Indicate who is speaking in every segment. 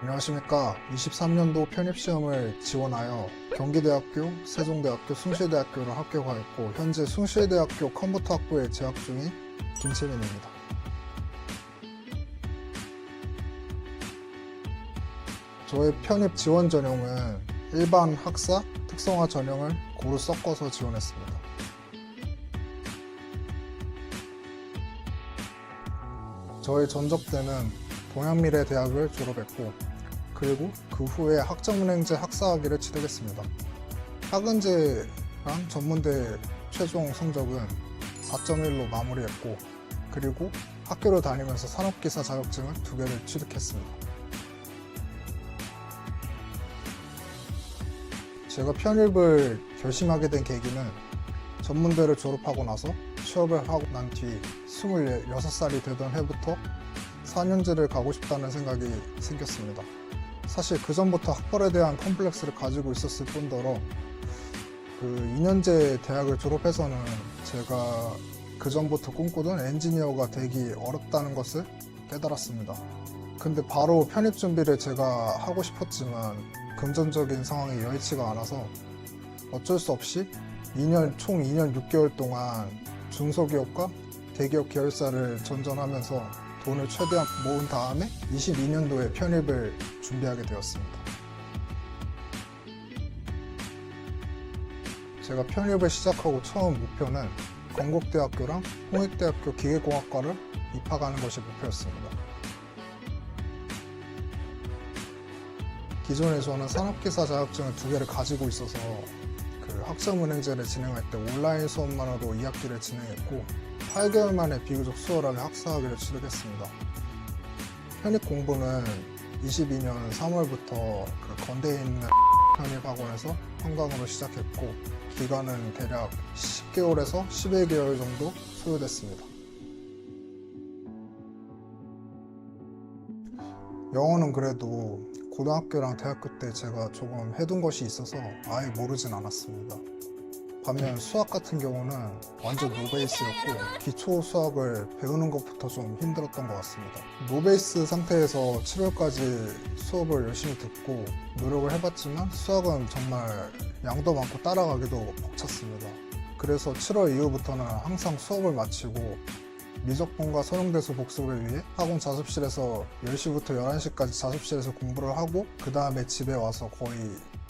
Speaker 1: 안녕하십니까. 23년도 편입시험을 지원하여 경기대학교, 세종대학교, 숭실대학교를 합격하였고 현재 숭실대학교 컴퓨터학부에 재학 중인 김채민입니다. 저의 편입 지원 전형은 일반 학사, 특성화 전형을 고루 섞어서 지원했습니다. 저의 전적 때는 동양미래대학을 졸업했고 그리고 그 후에 학점은행제 학사학위를 취득했습니다. 학은제랑 전문대 최종 성적은 4.1로 마무리했고 그리고 학교를 다니면서 산업기사 자격증을 2개를 취득했습니다. 제가 편입을 결심하게 된 계기는 전문대를 졸업하고 나서 취업을 하고 난 뒤 26살이 되던 해부터 4년제를 가고 싶다는 생각이 생겼습니다. 사실 그 전부터 학벌에 대한 컴플렉스를 가지고 있었을 뿐더러 그 2년제 대학을 졸업해서는 제가 그 전부터 꿈꾸던 엔지니어가 되기 어렵다는 것을 깨달았습니다. 근데 바로 편입 준비를 제가 하고 싶었지만 금전적인 상황이 여의치가 않아서 어쩔 수 없이 총 2년 6개월 동안 중소기업과 대기업 계열사를 전전하면서 돈을 최대한 모은 다음에 22년도에 편입을 준비하게 되었습니다. 제가 편입을 시작하고 처음 목표는 건국대학교랑 홍익대학교 기계공학과를 입학하는 것이 목표였습니다. 기존에 저는 산업기사 자격증을 2개를 가지고 있어서 그 학점은행제를 진행할 때 온라인 수업만으로 2학기를 진행했고 8개월 만에 비교적 수월하게 학사학위를 취득했습니다. 편입 공부는 22년 3월부터 그 건대에 있는 편입학원에서 평강으로 시작했고 기간은 대략 10개월에서 11개월 정도 소요됐습니다. 영어는 그래도 고등학교랑 대학교 때 제가 조금 해둔 것이 있어서 아예 모르진 않았습니다. 반면 수학 같은 경우는 완전 노베이스였고 기초 수학을 배우는 것부터 좀 힘들었던 것 같습니다. 노베이스 상태에서 7월까지 수업을 열심히 듣고 노력을 해봤지만 수학은 정말 양도 많고 따라가기도 벅찼습니다. 그래서 7월 이후부터는 항상 수업을 마치고 미적분과 선형대수 복습을 위해 학원 자습실에서 10시부터 11시까지 자습실에서 공부를 하고 그 다음에 집에 와서 거의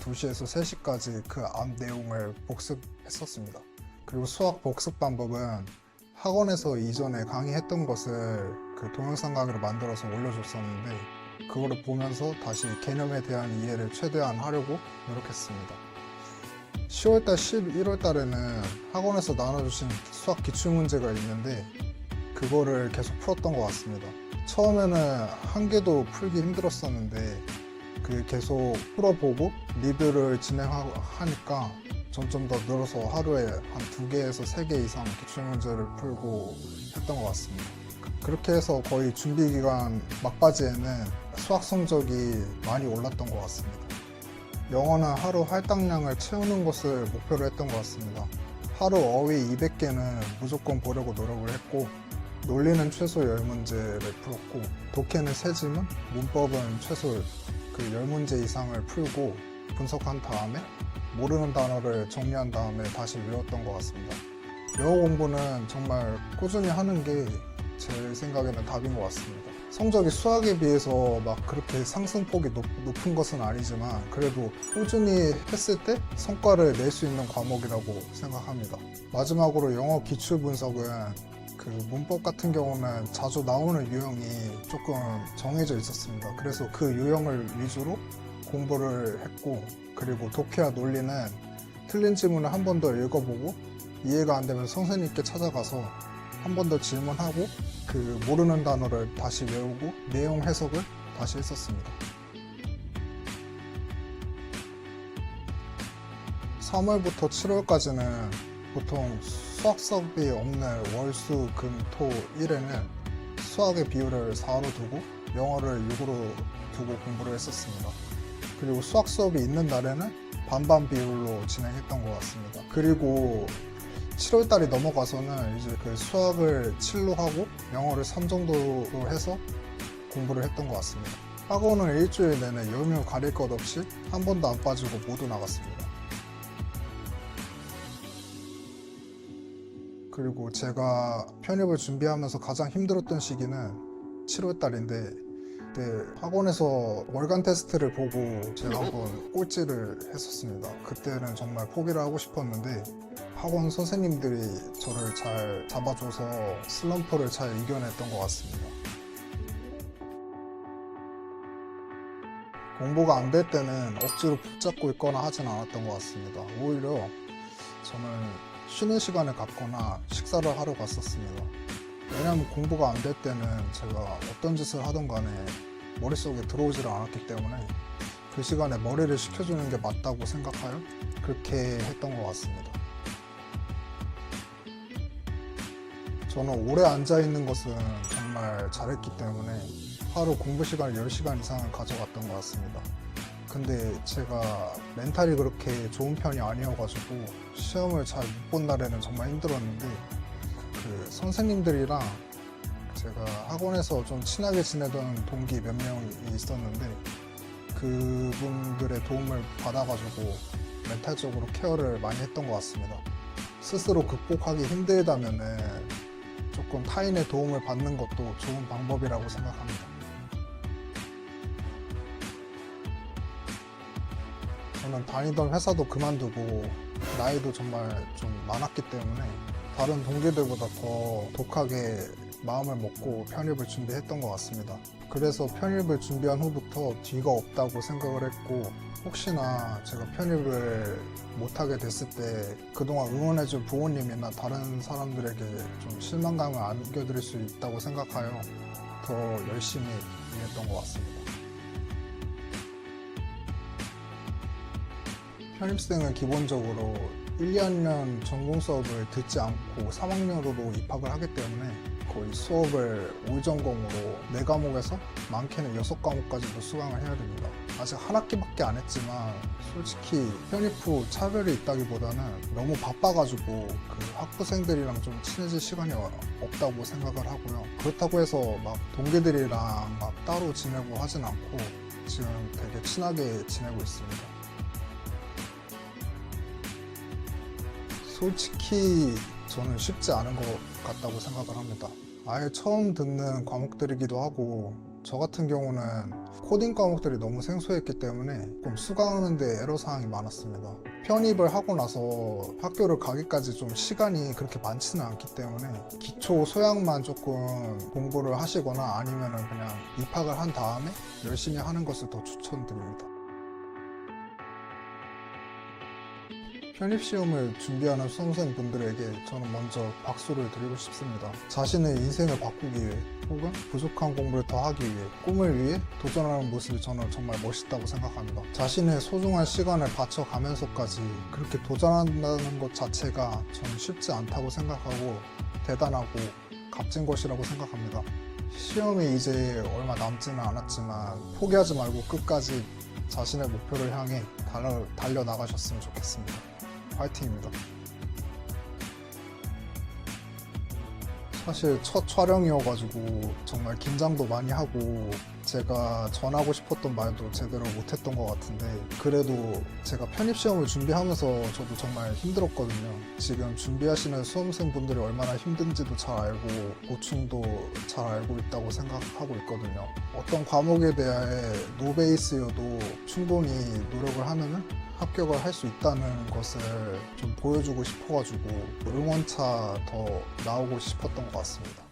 Speaker 1: 2시에서 3시까지 그 앞 내용을 복습했었습니다. 그리고 수학 복습 방법은 학원에서 이전에 강의했던 것을 그 동영상 강의로 만들어서 올려줬었는데 그거를 보면서 다시 개념에 대한 이해를 최대한 하려고 노력했습니다. 10월달, 11월달에는 학원에서 나눠주신 수학 기출문제가 있는데 그거를 계속 풀었던 것 같습니다. 처음에는 한 개도 풀기 힘들었었는데 그 계속 풀어보고 리뷰를 진행하니까 점점 더 늘어서 하루에 한 2개에서 3개 이상 기출문제를 풀고 했던 것 같습니다. 그렇게 해서 거의 준비기간 막바지에는 수학 성적이 많이 올랐던 것 같습니다. 영어는 하루 할당량을 채우는 것을 목표로 했던 것 같습니다. 하루 어휘 200개는 무조건 보려고 노력을 했고 논리는 최소 10문제를 풀었고 독해는 3지문, 문법은 최소 그 10문제 이상을 풀고 분석한 다음에 모르는 단어를 정리한 다음에 다시 외웠던 것 같습니다. 영어 공부는 정말 꾸준히 하는 게 제 생각에는 답인 것 같습니다. 성적이 수학에 비해서 막 그렇게 상승폭이 높은 것은 아니지만 그래도 꾸준히 했을 때 성과를 낼 수 있는 과목이라고 생각합니다. 마지막으로 영어 기출 분석은 그 문법 같은 경우는 자주 나오는 유형이 조금 정해져 있었습니다. 그래서 그 유형을 위주로 공부를 했고 그리고 독해와 논리는 틀린 지문을 한 번 더 읽어보고 이해가 안 되면 선생님께 찾아가서 한 번 더 질문하고 그 모르는 단어를 다시 외우고 내용 해석을 다시 했었습니다. 3월부터 7월까지는 보통 수학 수업이 없는 월, 수, 금, 토, 일에는 수학의 비율을 4로 두고 영어를 6으로 두고 공부를 했었습니다. 그리고 수학 수업이 있는 날에는 반반 비율로 진행했던 것 같습니다. 그리고 7월달이 넘어가서는 이제 그 수학을 7로 하고 영어를 3 정도로 해서 공부를 했던 것 같습니다. 학원은 일주일 내내 열명 가릴 것 없이 한 번도 안 빠지고 모두 나갔습니다. 그리고 제가 편입을 준비하면서 가장 힘들었던 시기는 7월달인데 그때 학원에서 월간 테스트를 보고 제가 한번 꼴찌를 했었습니다. 그때는 정말 포기를 하고 싶었는데 학원 선생님들이 저를 잘 잡아줘서 슬럼프를 잘 이겨냈던 것 같습니다. 공부가 안 될 때는 억지로 붙잡고 있거나 하진 않았던 것 같습니다. 오히려 저는 쉬는 시간을 갖거나 식사를 하러 갔었습니다. 왜냐하면 공부가 안 될 때는 제가 어떤 짓을 하든 간에 머릿속에 들어오지를 않았기 때문에 그 시간에 머리를 식혀주는 게 맞다고 생각하여 그렇게 했던 것 같습니다. 저는 오래 앉아있는 것은 정말 잘했기 때문에 하루 공부 시간을 10시간 이상을 가져갔던 것 같습니다. 근데 제가 멘탈이 그렇게 좋은 편이 아니어가지고 시험을 잘 못 본 날에는 정말 힘들었는데 그 선생님들이랑 제가 학원에서 좀 친하게 지내던 동기 몇 명이 있었는데 그분들의 도움을 받아가지고 멘탈적으로 케어를 많이 했던 것 같습니다. 스스로 극복하기 힘들다면은 조금 타인의 도움을 받는 것도 좋은 방법이라고 생각합니다. 저는 다니던 회사도 그만두고 나이도 정말 좀 많았기 때문에 다른 동기들보다 더 독하게 마음을 먹고 편입을 준비했던 것 같습니다. 그래서 편입을 준비한 후부터 뒤가 없다고 생각을 했고 혹시나 제가 편입을 못하게 됐을 때 그동안 응원해준 부모님이나 다른 사람들에게 좀 실망감을 안겨드릴 수 있다고 생각하여 더 열심히 일했던 것 같습니다. 편입생은 기본적으로 1, 2학년 전공 수업을 듣지 않고 3학년으로 입학을 하기 때문에 거의 수업을 올 전공으로 4과목에서 많게는 6과목까지도 수강을 해야 됩니다. 아직 한 학기밖에 안 했지만 솔직히 편입 후 차별이 있다기보다는 너무 바빠가지고 그 학부생들이랑 좀 친해질 시간이 없다고 생각을 하고요. 그렇다고 해서 막 동기들이랑 막 따로 지내고 하진 않고 지금 되게 친하게 지내고 있습니다. 솔직히 저는 쉽지 않은 것 같다고 생각을 합니다. 아예 처음 듣는 과목들이기도 하고 저 같은 경우는 코딩 과목들이 너무 생소했기 때문에 좀 수강하는데 애로사항이 많았습니다. 편입을 하고 나서 학교를 가기까지 좀 시간이 그렇게 많지는 않기 때문에 기초 소양만 조금 공부를 하시거나 아니면 그냥 입학을 한 다음에 열심히 하는 것을 더 추천드립니다. 편입시험을 준비하는 수험생분들에게 저는 먼저 박수를 드리고 싶습니다. 자신의 인생을 바꾸기 위해 혹은 부족한 공부를 더 하기 위해 꿈을 위해 도전하는 모습이 저는 정말 멋있다고 생각합니다. 자신의 소중한 시간을 바쳐가면서까지 그렇게 도전한다는 것 자체가 저는 쉽지 않다고 생각하고 대단하고 값진 것이라고 생각합니다. 시험이 이제 얼마 남지는 않았지만 포기하지 말고 끝까지 자신의 목표를 향해 달려나가셨으면 좋겠습니다. 파이팅입니다. 사실 첫 촬영이어가지고 정말 긴장도 많이 하고 제가 전하고 싶었던 말도 제대로 못했던 것 같은데 그래도 제가 편입시험을 준비하면서 저도 정말 힘들었거든요. 지금 준비하시는 수험생분들이 얼마나 힘든지도 잘 알고 고충도 잘 알고 있다고 생각하고 있거든요. 어떤 과목에 대해 노베이스여도 충분히 노력을 하면은 합격을 할 수 있다는 것을 좀 보여주고 싶어가지고 응원차 더 나오고 싶었던 것 같습니다.